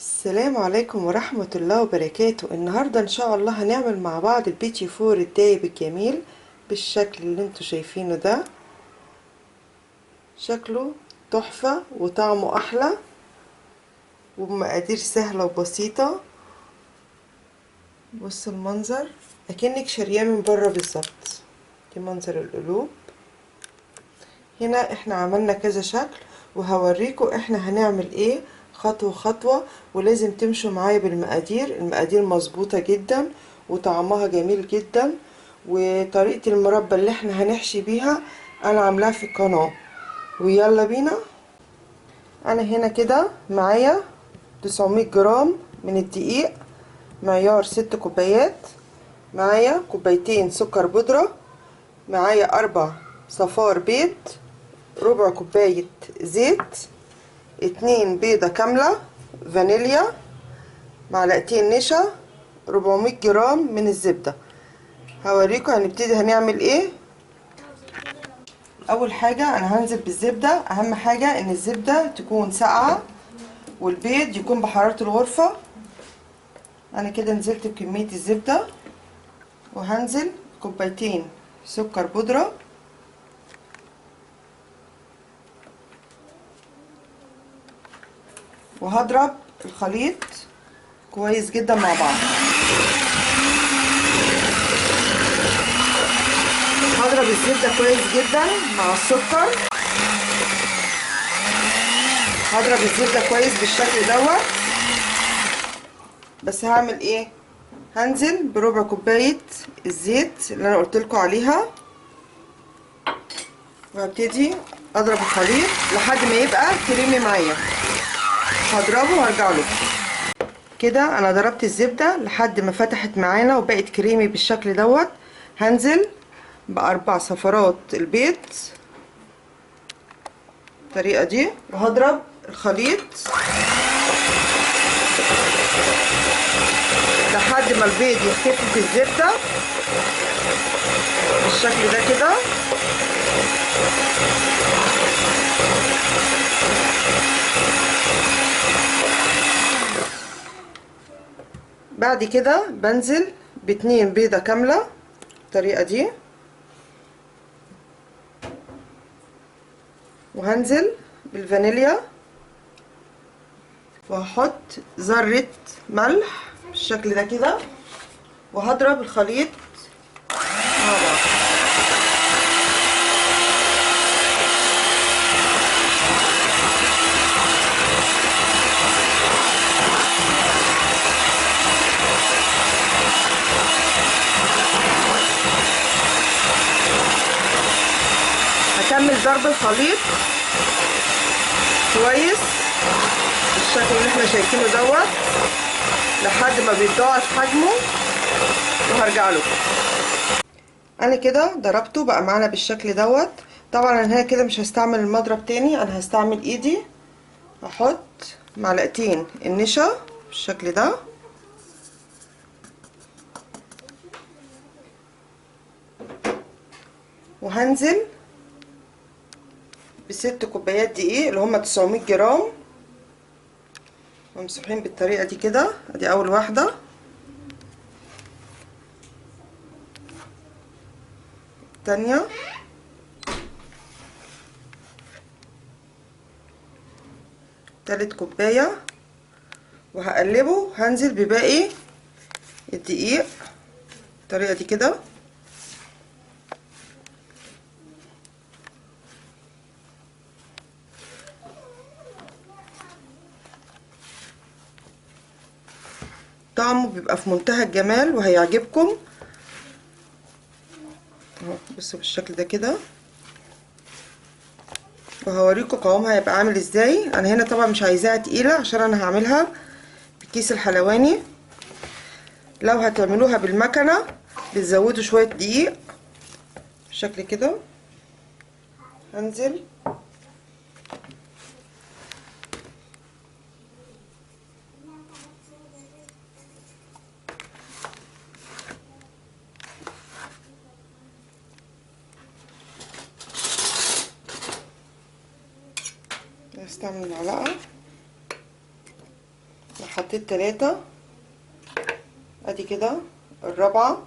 السلام عليكم ورحمة الله وبركاته. النهاردة ان شاء الله هنعمل مع بعض البيتي فور الدايب الجميل بالشكل اللي انتوا شايفينه ده. شكله تحفة وطعمه احلى وبمقادير سهلة وبسيطة. بص المنظر اكنك شارياه من بره بالظبط. دي منظر القلوب. هنا احنا عملنا كذا شكل وهوريكم احنا هنعمل ايه خطوة خطوة، ولازم تمشوا معايا بالمقادير. المقادير مظبوطة جدا وطعمها جميل جدا، وطريقة المربى اللي احنا هنحشي بيها انا عاملاها في القناة. ويلا بينا. انا هنا كده معايا 900 جرام من الدقيق معيار 6 كوبايات، معايا كوبايتين سكر بودرة، معايا 4 صفار بيض، ربع كوباية زيت، 2 بيضة كاملة، فانيليا، معلقتين نشا، 400 جرام من الزبدة. هوريكم هنبتدي هنعمل ايه. اول حاجة انا هنزل بالزبدة. اهم حاجة ان الزبدة تكون ساقعة والبيض يكون بحرارة الغرفة. انا كده نزلت بكمية الزبدة، وهنزل كوبايتين سكر بودرة، وهضرب الخليط كويس جدا مع بعض. هضرب الزبدة كويس جدا مع السكر. هضرب الزبدة كويس بالشكل دوت. بس هعمل ايه، هنزل بربع كوباية الزيت اللي انا قلتلكوا عليها، وهبتدي اضرب الخليط لحد ما يبقى كريمي معايا. هضربه وهرجع له. كده انا ضربت الزبدة لحد ما فتحت معانا وبقت كريمي بالشكل دوت. هنزل باربع صفارات البيض بالطريقة دي، وهضرب الخليط لحد ما البيض يختفي في الزبدة بالشكل ده كده. بعد كده بنزل باتنين بيضة كاملة بالطريقة دي، وهنزل بالفانيليا، وهحط ذرة ملح بالشكل ده كده، وهضرب الخليط مع بعض. هكمل ضرب الخليط كويس بالشكل اللي احنا شايفينه دوت لحد ما بيتضاعف حجمه، وهرجع له. انا كده ضربته بقى معانا بالشكل دوت. طبعا انا هنا كده مش هستعمل المضرب تاني، انا هستعمل ايدي. هحط معلقتين النشا بالشكل ده، وهنزل ب6 كوبايات دقيق اللي هما 900 جرام ممسوحين بالطريقة دي كده. ادي اول واحدة، التانية، تالت كوباية، وهقلبه. هنزل بباقي الدقيق بالطريقة دي كده. طعمه بيبقى في منتهى الجمال وهيعجبكم اهو. بصوا بالشكل ده كده، وهوريكم قوامها هيبقى عامل ازاي. انا هنا طبعا مش عايزاها تقيله عشان انا هعملها بالكيس الحلواني. لو هتعملوها بالمكنه بتزودوا شويه دقيق بالشكل كده. هنزل هستعمل معلقه. حطيت 3، ادي كده الرابعة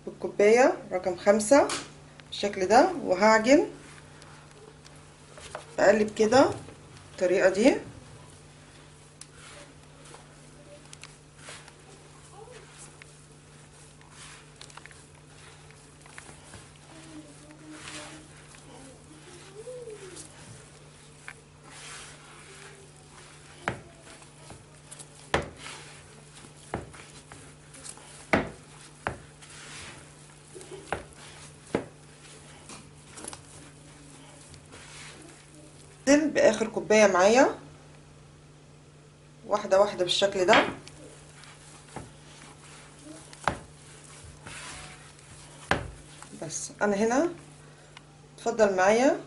بالكوباية رقم 5 بالشكل ده. وهعجن اقلب كده بالطريقة دي. انزل باخر كوباية معايا واحدة واحدة بالشكل ده. بس انا هنا اتفضل معايا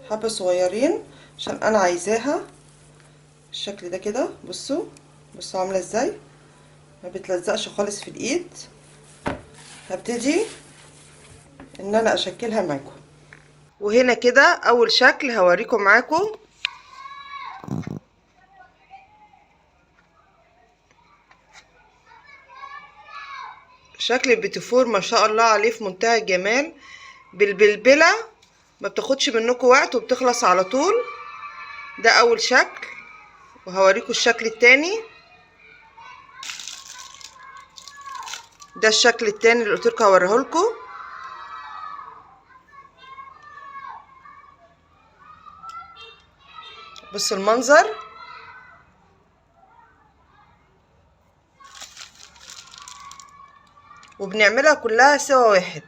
حبة صغيرين عشان انا عايزاها بالشكل ده كده. بصوا بصوا عاملة ازاي، ما بتلزقش خالص في الايد. هبتدي ان انا اشكلها معاكم. وهنا كده اول شكل هوريكم معاكم. شكل البيتيفور ما شاء الله عليه في منتهى الجمال، بالبلبلة، ما بتاخدش منكم وقت وبتخلص على طول. ده اول شكل، وهوريكم الشكل التاني. ده الشكل التاني اللي قلت لكم هوريه لكم. بص المنظر. وبنعملها كلها سوا واحد.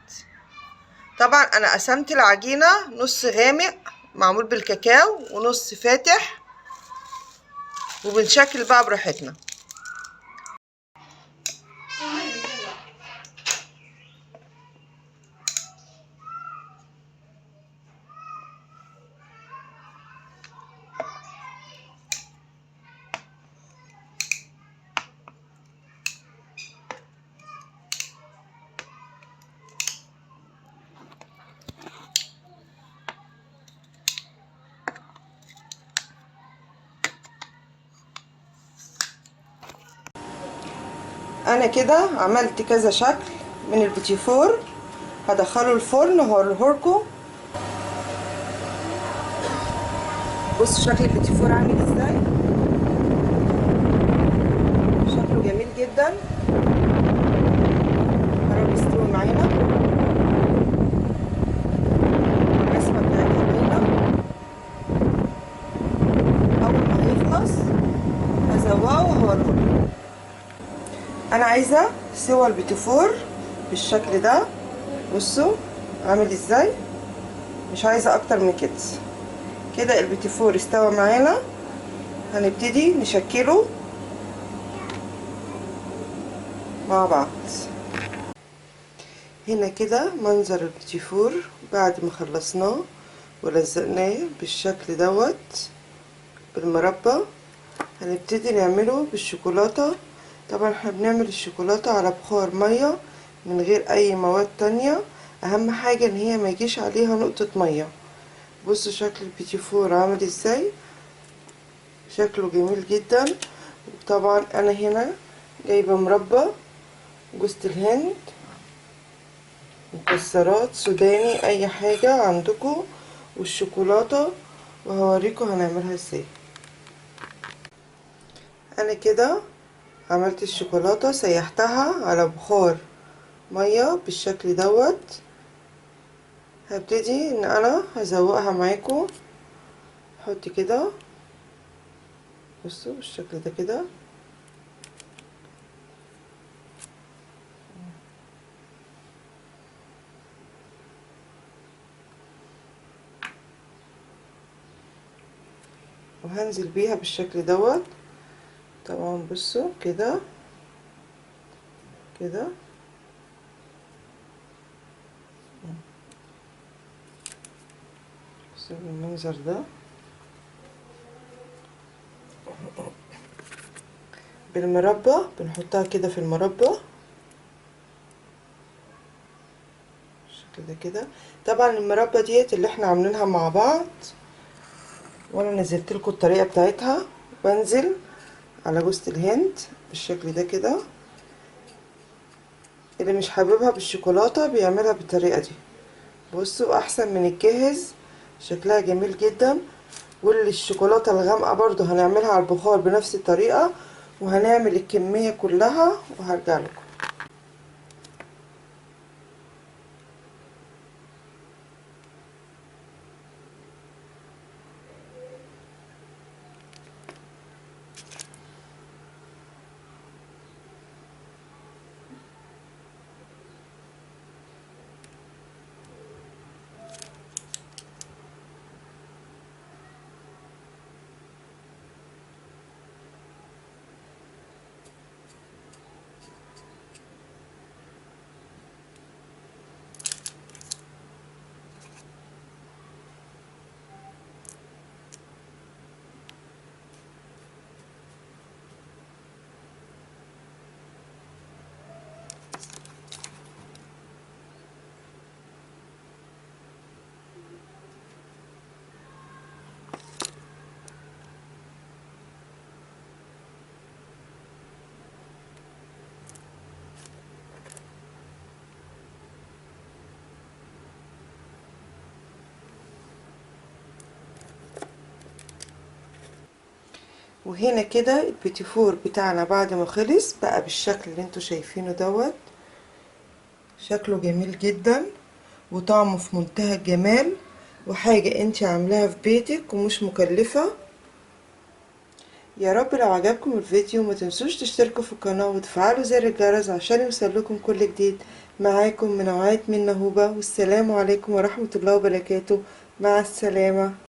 طبعا انا قسمت العجينة نص غامق معمول بالكاكاو ونص فاتح، وبنشكل بقى براحتنا. انا كده عملت كذا شكل من البيتيفور، هدخله الفرن وهوريهولكم. بصوا شكل البيتيفور عامل ازاي، شكله جميل جدا. قرب يستوي معانا، الرسمه بتاعتها باينه. اول ما هيخلص هزوقه وهوريهولكم. انا عايزه سوى البيتيفور بالشكل ده. بصوا عامل ازاي، مش عايزه اكتر من كده. كده البيتيفور استوى معانا، هنبتدي نشكله مع بعض. هنا كده منظر البيتيفور بعد ما خلصناه ولزقناه بالشكل دوت بالمربى. هنبتدي نعمله بالشوكولاتة. طبعا احنا بنعمل الشوكولاتة على بخار مية من غير اي مواد تانية. اهم حاجة ان هي ما يجيش عليها نقطة مية. بصوا شكل البيتيفور عامل ازاي، شكله جميل جدا. طبعا انا هنا جايبه مربى جوز الهند، مكسرات سوداني، اي حاجه عندكم، والشوكولاته، وهوريكم هنعملها ازاي. انا كده عملت الشوكولاته، سيحتها على بخار ميه بالشكل دوت. هبتدي ان انا هزوقها معاكم. احط كده، بصوا بالشكل ده كده. وهنزل بيها بالشكل دوت. طبعا بصوا كده كده. بصوا بالمنظر ده بالمربى. بنحطها كده في المربى بالشكل ده كده. طبعا المربى ديت اللي احنا عاملينها مع بعض، وانا نزلت لكم الطريقه بتاعتها. بنزل على جوز الهند بالشكل ده كده. اللي مش حاببها بالشوكولاته بيعملها بالطريقه دي. بصوا احسن من الجاهز، شكلها جميل جدا. واللي الشوكولاته الغامقه برضو هنعملها على البخار بنفس الطريقه، وهنعمل الكميه كلها وهرجع لكم. وهنا كده البيتي فور بتاعنا بعد ما خلص بقى بالشكل اللي انتوا شايفينه دوت. شكله جميل جدا وطعمه في منتهى الجمال، وحاجة انت عاملاها في بيتك ومش مكلفة. يا رب لو عجبكم الفيديو ما تنسوش تشتركوا في القناة وتفعلوا زر الجرس عشان يوصلكم كل جديد. معاكم منوعات من نهوبة، والسلام عليكم ورحمة الله وبركاته. مع السلامة.